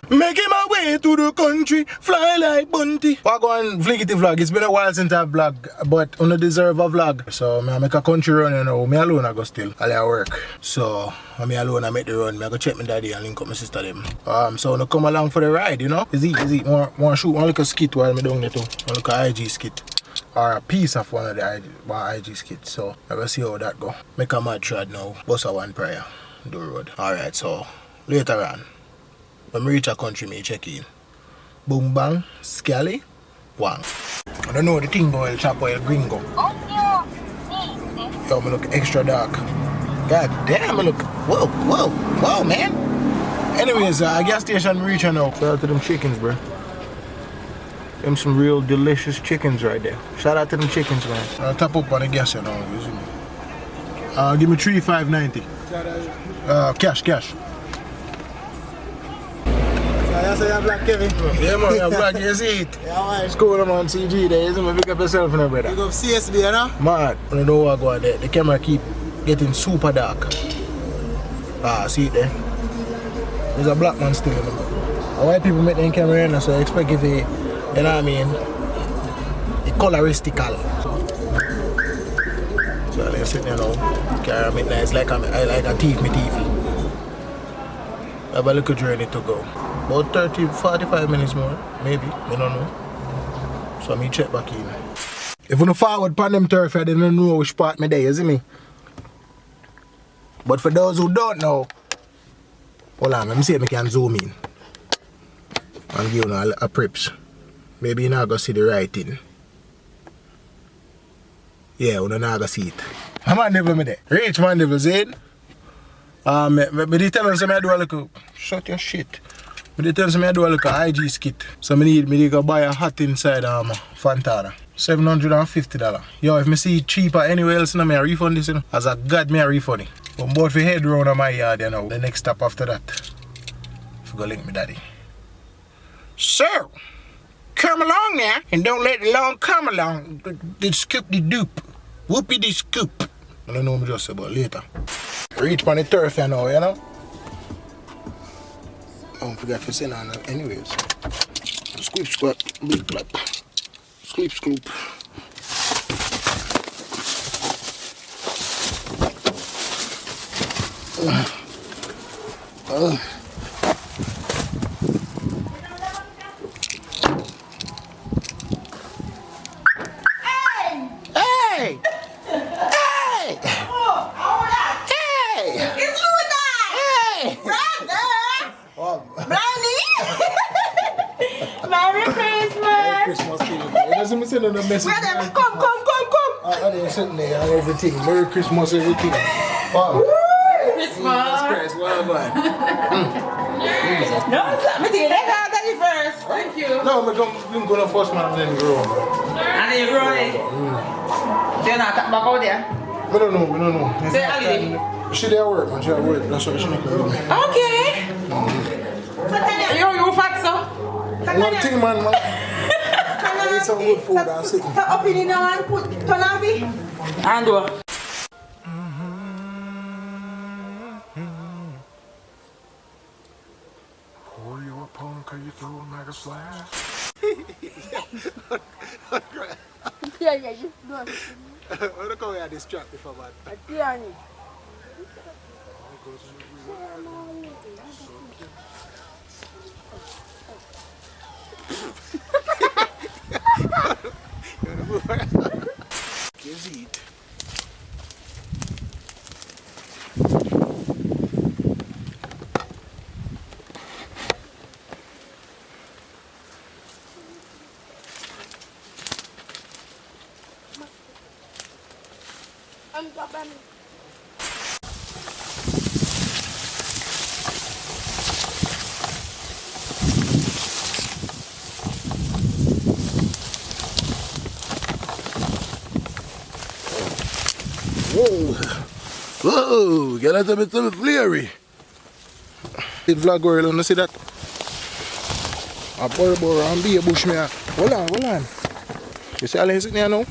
Making my way to the country, fly like bunty. I go on Vliggity vlog. It's been a while since I vlog, but I deserve a vlog. So I make a country run, you know. Me alone I go still. I work. So me alone I make the run. I go check my daddy and link up my sister them. So I come along for the ride, you know. Is it? Want shoot one little skit while me down there too. One little IG skit. Or a piece of one of the IG skits. So I go see how that go. Make a mad trad now. Bust a one prayer. Do road. Alright, so later on. When I reach a country, I check in. Boom bang, scally, wang. I don't know the thing oil, chop oil, gringo. Yo, me look extra dark. God damn, I look, whoa, man. Anyways, gas station reach now. Shout out to them chickens, bro. Them some real delicious chickens right there. Shout out to them chickens, man. I'll top up on the gas, you know. Give me $3,590. Cash. I say you're black, Kevin. Yeah, man, you're black, you see it. Yeah, man. School, man, CG there, you see me, pick up yourself, now, brother. Pick up CSB, you know? Man, I don't know what go on there. The camera keep getting super dark. See it there? There's a black man still, you know. White people make them camera in, so I expect if you know what I mean, it's coloristical. So they're sitting there now, carry me nice, like a thief, me thief. Have a little journey to go. About 30-45 minutes more, maybe, I don't know. So I check back in. If you don't forward pan them turf, I don't know which part me there, you see me? But for those who don't know, hold on, let me see if I can zoom in. And give you a preps. Maybe you're not going to see the writing. Yeah, you're not going to see it. I'm on devil me there. Reach man devil, see it? But they tell us I do a little, shut your shit. But they tell us I do a little IG skit. So me go buy a hat inside Fantana. $750. Yo, if me see it cheaper anywhere else, I refund this, you know. As a god, me a refund it. But both for head round on my yard, you know. The next stop after that, if you go link me daddy. So, come along now, and don't let the long come along. The scoop the dupe. Whoopie the scoop. I don't know what I'm just about later. Reach on the turf, you know. Don't forget to send on anyways. Scoop, squat, big clap. Scoop. Come. I didn't sit there and everything. Merry Christmas, everything. Wow. Christmas. Christ, well done. No, it's not. Me daddy first. Thank you. No, I'm going to first man and then grow. And then you grow it. So you're not back out there? We don't know. Say Ali. She there work, man. She at work. That's why she not come with me. Okay. You fat, so? One thing, man. Eat some good food and sit. Up in now and put turn off it. And do. Pour you a punk, cause you throw him like a slash. Yeah, you do it. Look how we had this track before, man. Yeah, Kids eat. I'm dropping. Whoa, get out of it, some flary. Did vlog girl, you see that? A burr and be a bush me. Hold on. You see all sitting here now?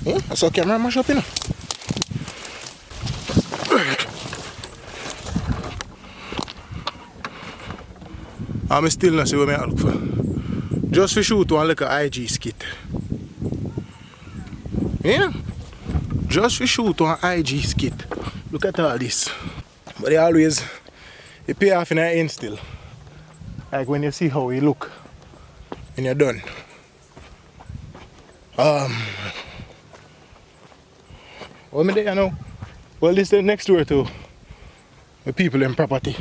Yeah, I saw camera mash up, you know. I'm still not see what I look for. Just for shoot one like a IG skit. Yeah? Just for shoot one IG skit. Look at all this. But they always pay off in the end still. Like when you see how he look when you're done. What me there now? Well, this is the next door to the people in property.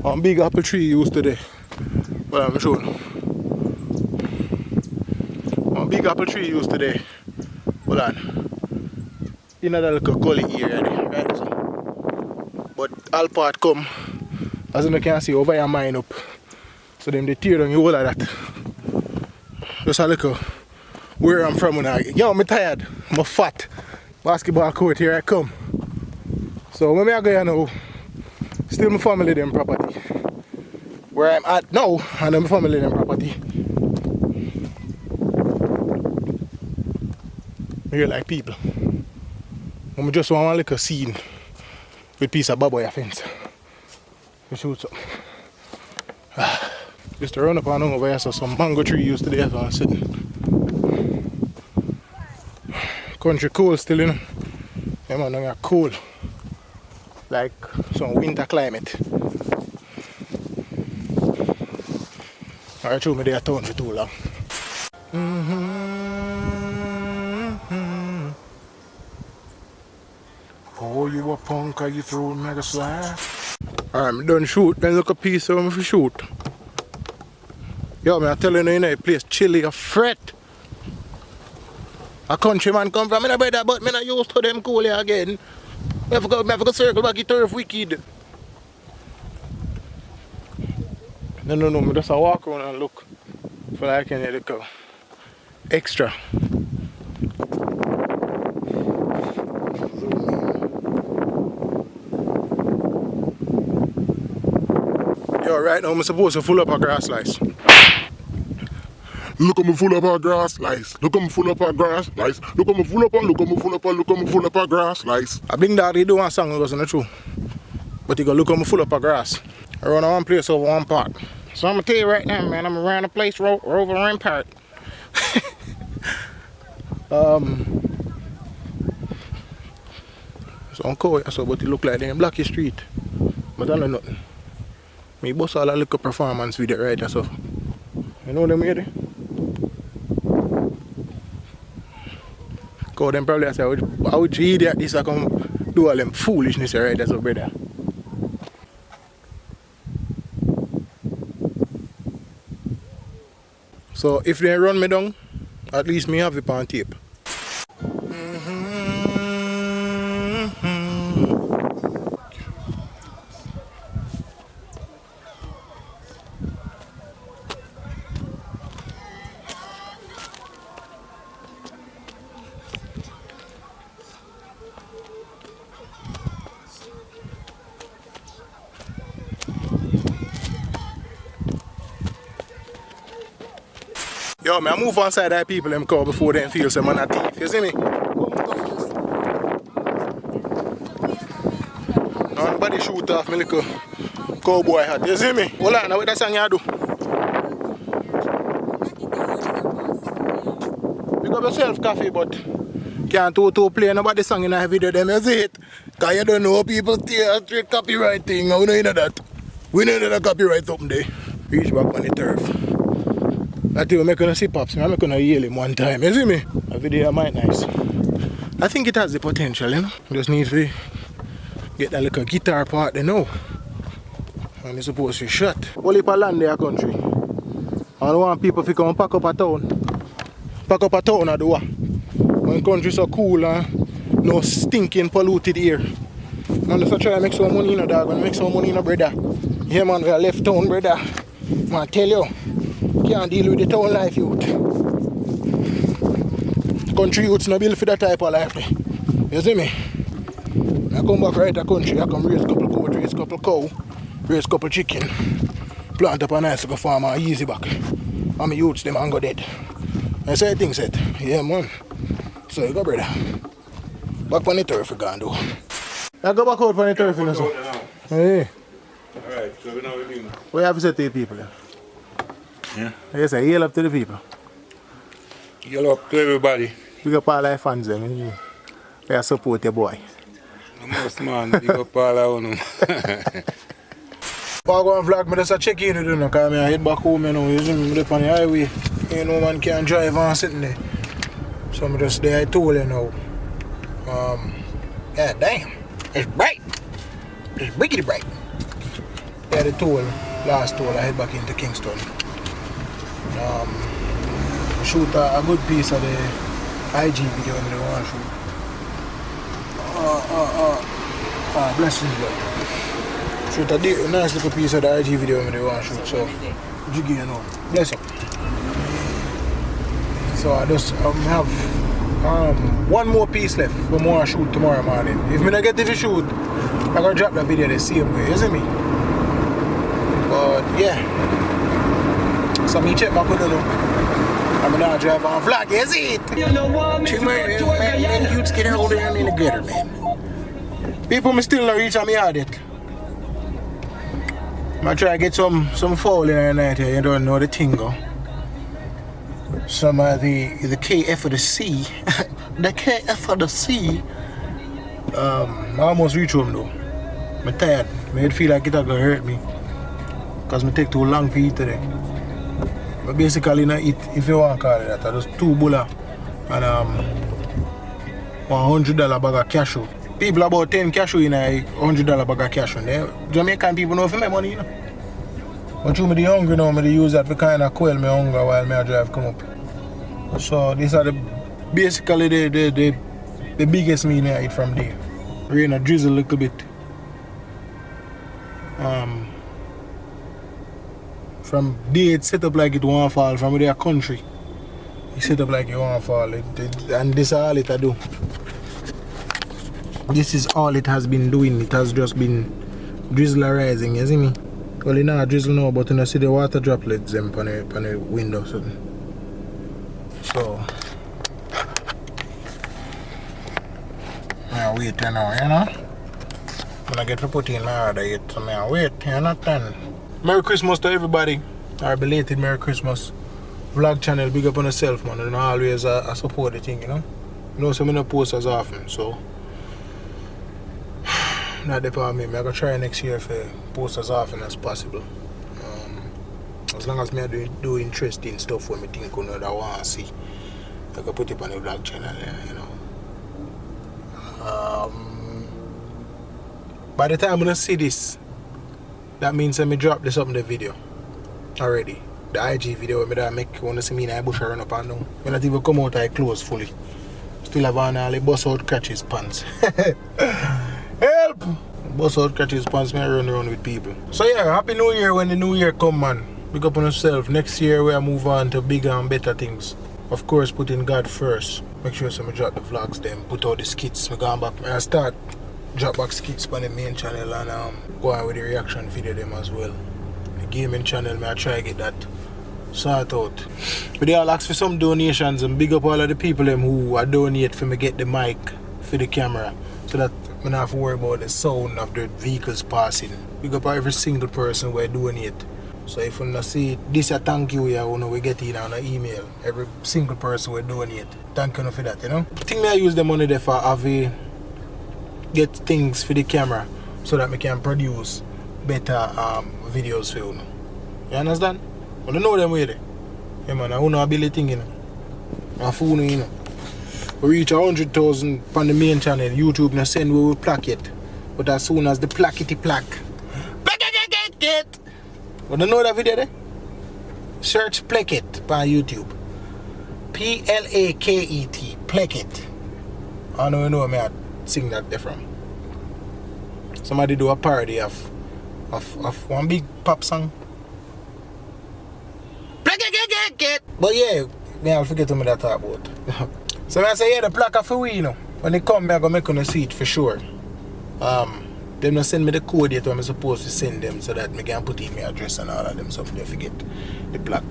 One big apple tree used to there. Well, I'm showing. One big apple tree used to there. Hold on. In that little gully area there, right? So. But all part come, as you can see, over your mine up. So them they tear down the whole of that. Just a little where I'm from now. Yo, I'm tired. I'm fat. Basketball court, here I come. So when I go here now, still my family them property. Where I'm at now, and my family them property. Here like people. I just want a little scene with piece of baboy fence. We shoot some. Just to run up and over here, so some mango tree used to there, so I'm sitting. Country cool still, you know. Yeah, man, now cool. Like some winter climate. I told me they are town for too long. Oh, you a punk, you throw mega slide. Alright, I'm done shoot. Then look a piece of me for shoot. Yo, man, I'm telling you, a place chilly, a fret. A countryman come from, brother, but I'm not used to them cool here again. I have to go circle back, the turf wicked. No, I just walk around and look for like any little extra. Yo, right now I'm supposed to full up a grass slice. Look at me full up a grass slice. Look at me full up a grass slice. Look at me full up a, look at me full up a, look at me full up a grass slice. I think that he do one song, it wasn't true. But he go look at me full up a grass. Around one place over one part. So I'm gonna tell you right now, man, I'm around the place over Rampart. So I'm cool, so but it look like they're in Blackie Street. But I don't know nothing. Me bust all a little performance video right there, so. You know them here? Cause them probably say, how would you idiot this I come do all them foolishness right there, so brother. So if they run me down, at least me have it on tape. Yo, man, I move on side that people them call before they feel some man a thief. You see me? Nobody shoot off me little cowboy hat. You see me? Hold on, now what that song you do? Pick up yourself coffee, but can't play nobody song in a video them, you see it? Cause you don't know people steal straight copyright thing. We don't know that. We know that copyright something there. Reach back on the turf. I think I'm gonna see Pops, I'm gonna yell him one time, you see me? A video might nice. I think it has the potential, you know? Just need to get that little guitar part there now. And it's supposed to be shot. All heap of land there country. I don't want people to come pack up a town. Pack up a town at the war. When country so cool and no stinking polluted air. Man, just try to make some money, you know, dog. When make some money, you know, brother. Yeah, man, we are left town, brother. Man, tell you. Can't deal with the town life youth. Country youths no build for that type of life. You see me? I come back right to country, I come raise a couple goat, raise a couple cow, raise a couple chicken, plant up a nice little farm and easy back. And my youths them and go dead. I say things set. Yeah man. So you go brother. Back on the turf you can do. I go back out on the turf you know so. Hey. Alright. So we know what we do. What you have to say to the people? Yeah. Yes, I yell up to the people. Yell up to everybody. Big up all our fans them. They support your boy. The most man, big up all of them. I go and vlog, I just check in with you because I head back home, you know, using me on the highway. You know, man can't drive and sitting there. So I'm just there, I told you now. Yeah, damn. It's bright. It's wicked bright. Yeah, the toll, last toll, I head back into Kingston. Shoot a good piece of the IG video I want to shoot. Blessings, Lord. Shoot a nice little piece of the IG video I want to shoot. So, jiggy, you know. Bless up. So I just have one more piece left for more shoot tomorrow morning. If I don't get to shoot, I'm gonna drop that video the same way, isn't me? But yeah. So me check my code now. I'm gonna drive on vlog, is it? Too many youths getting older and in the gutter, man. People me still not reach on me yard yet. I'm gonna try to get some fall in the night here, you don't know the thing go. Some of the KF of the sea. The KF of the sea. I almost reach home though. I'm tired. I feel like it's gonna hurt me. Because I take too long to eat today. But basically I eat, if you want to call it that, I just 2 bulla and $100 bag of cashew. People about 10 cashew in a $100 bag of cashew. Jamaican people know if I make money, you know. But you me the hungry now, I use that to kind of quell my hunger while I drive come up. So these are basically the biggest meal I eat from there. Rain a drizzle a little bit. From there it set up like it won't fall. From their country, it set up like it won't fall. And this is all it do. This is all it has been doing. It has just been drizzlerizing, you see me? Well, it's not drizzle now, but you see the water droplets them on the window. So I wait now, you know? When I get to put in my order yet, so I wait, you know, then. Merry Christmas to everybody. Or belated Merry Christmas. Vlog channel, big up on yourself, man. And always support the thing, you know? You know, so I don't post as often, so not depend on me. I'm gonna try next year to post as often as possible. As long as I do interesting stuff when I think you know, that I want to see, I can put it on the vlog channel, you know. By the time I see this, that means I drop this up in the video already. The IG video I make, you want to see me in a bush run up and down. When I even come out, I close fully. Still have on all the bust out catches pants. Help! Bust out catches pants, me run around with people. So yeah, happy new year when the new year come, man. Big up on yourself. Next year we'll move on to bigger and better things. Of course, putting God first. Make sure I drop the vlogs then, put all the skits. I going back, I start drop back skits on the main channel and go on with the reaction video them as well. The gaming channel, I try to get that sort out. But they all ask for some donations and big up all of the people them who are donate for me get the mic for the camera so that I don't have to worry about the sound of the vehicles passing. Big up every single person who donate. So if you don't see this, a thank you, you know, we get it on an email. Every single person will donate. Thank you for that, you know. I think I use the money there for get things for the camera so that I can produce better videos for you. Know. You understand? I don't know them way there. Yeah man, I don't know ability thing, you know. I fool you know. We reach 100,000 on the main channel. YouTube not send we will plaque it. But as soon as the plackety plaque. You don't know that video there? Search Plakett on YouTube. P-L-A-K-E-T. Plakett. I don't know where I sing that there from. Somebody do a parody of one big pop song. But yeah, I'll forget what I talk about. So I say, yeah, the plaque for we, you know. When they come, I'm going to make on see it for sure. Them not send me the code yet I'm supposed to send them so that I can put in my address and all of them so they forget the plaque.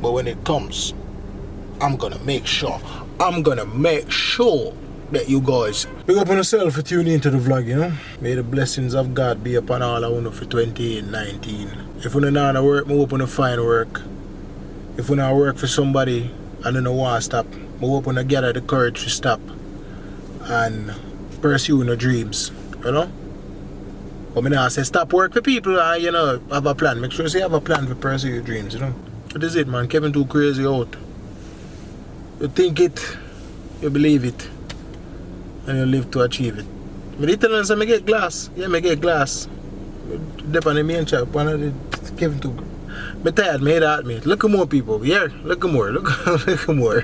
But when it comes, I'm going to make sure Bet you guys. Big up on yourself for tuning into the vlog, you know. May the blessings of God be upon all of you for 2019. If you don't know how to work, I hope you find work. If you don't work for somebody and you don't want to stop, I hope you gather the courage to stop and pursue your dreams, you know. But I now say stop work for people and you know have a plan. Make sure you have a plan to pursue your dreams, you know. That is it, man. Kevin too crazy out. You think it, you believe it, and you live to achieve it. But they tell us I get glass. Yeah, I get glass. Dep on the main shop, one of the Kevin too. I'm tired, made at me. Look at more people. Yeah, look at more. Look at more.